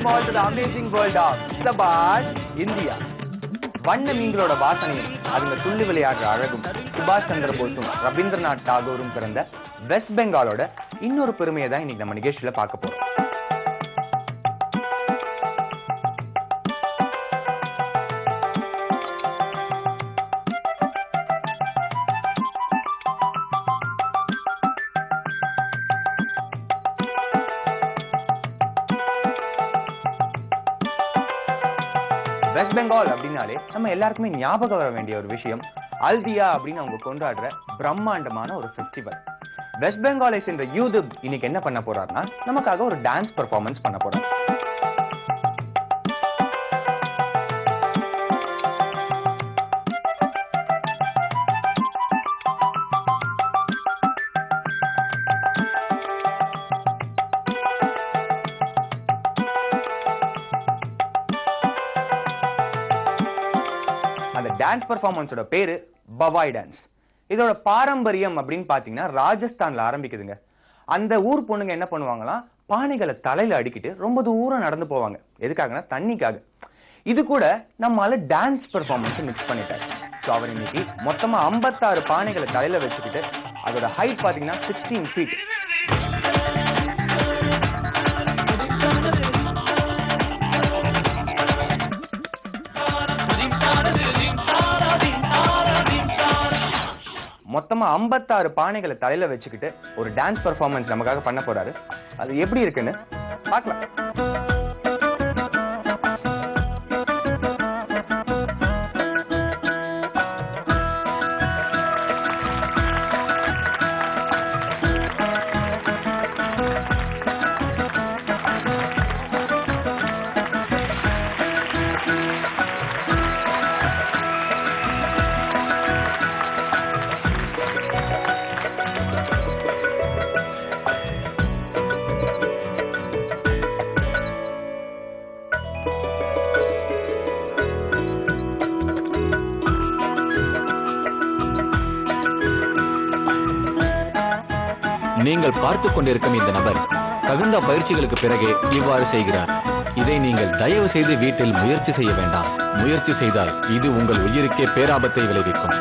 welcome all to the amazing world of Sabash, India. வண்ண மீன்களோட வாசனையும் அதுங்க துள்ளி விளையாடுற அழகும் சுபாஷ் சந்திர போஸும் ரவீந்திரநாத் டாகூரும் பிறந்த வெஸ்ட் பெங்காலோட இன்னொரு பெருமையை தான் இன்னைக்கு நம்ம நிகழ்ச்சியில பார்க்க போறோம். வெஸ்ட் பெங்கால் அப்படின்னாலே நம்ம எல்லாருக்குமே ஞாபகம் வர வேண்டிய ஒரு விஷயம் அல்தியா அப்படின்னு அவங்க கொண்டாடுற பிரம்மாண்டமான ஒரு ஃபெஸ்டிவல். வெஸ்ட் பெங்காலை சேர்ந்த யூதுப் இன்னைக்கு என்ன பண்ண போறாருன்னா நமக்காக ஒரு டான்ஸ் பெர்ஃபார்மன்ஸ் பண்ண போறாரு. டான்ஸ் பெர்ஃபார்மன்ஸோட பேரு பவாய் டான்ஸ். இதோட பாரம்பரியம் அப்படின்னு பாத்தீங்கன்னா ராஜஸ்தான்ல ஆரம்பிக்குதுங்க. அந்த ஊர் பொண்ணுங்க என்ன பண்ணுவாங்களா, பானைகளை தலையில அடிக்கிட்டு ரொம்ப தூரம் நடந்து போவாங்க. எதுக்காகனா தண்ணிக்காக. இது கூட நம்மால டான்ஸ் பெர்ஃபார்மன்ஸ் மிக்ஸ் பண்ணிட்டாரு. ஸோ அவர் இன்னைக்கு மொத்தமா 56 பானைகளை தலையில வச்சுக்கிட்டு அதோட ஹைட் பாத்தீங்கன்னா 16 feet. மொத்தமா 56 பானைகளை தலையில வச்சுக்கிட்டு ஒரு டான்ஸ் பெர்ஃபார்மன்ஸ் நமக்காக பண்ண போறாரு. அது எப்படி இருக்குன்னு பார்க்கலாம். நீங்கள் பார்த்துக் கொண்டிருக்கும் இந்த நபர் தகுந்த பயிற்சிகளுக்கு பிறகே இவ்வாறு செய்கிறார். இதை நீங்கள் தயவு செய்து வீட்டில் முயற்சி செய்ய வேண்டாம். முயற்சி செய்தால் இது உங்கள் உயிருக்கே பேராபத்தை விளைவிக்கும்.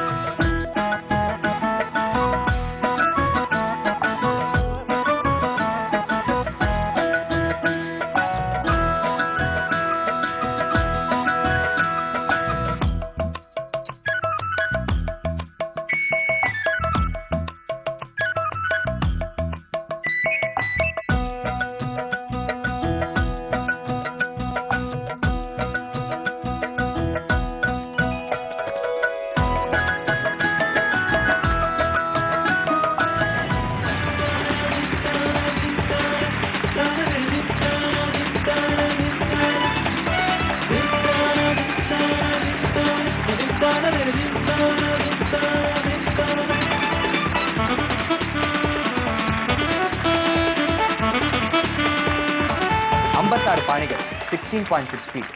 பானைகள் 16.6 feet.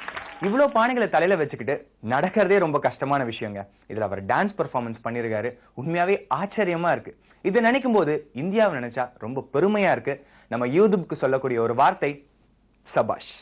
இவ்வளவு பானைகளை தலையில வச்சுக்கிட்டு நடக்கிறதே ரொம்ப கஷ்டமான விஷயங்க. இதுல அவர் டான்ஸ் பெர்ஃபார்மன்ஸ் பண்ணிருக்காரு. உண்மையாவே ஆச்சரியமா இருக்கு. இதை நினைக்கும் போது இந்தியாவை நினைச்சா ரொம்ப பெருமையா இருக்கு. நம்ம யூதுப்க்கு சொல்லக்கூடிய ஒரு வார்த்தை சபாஷ்.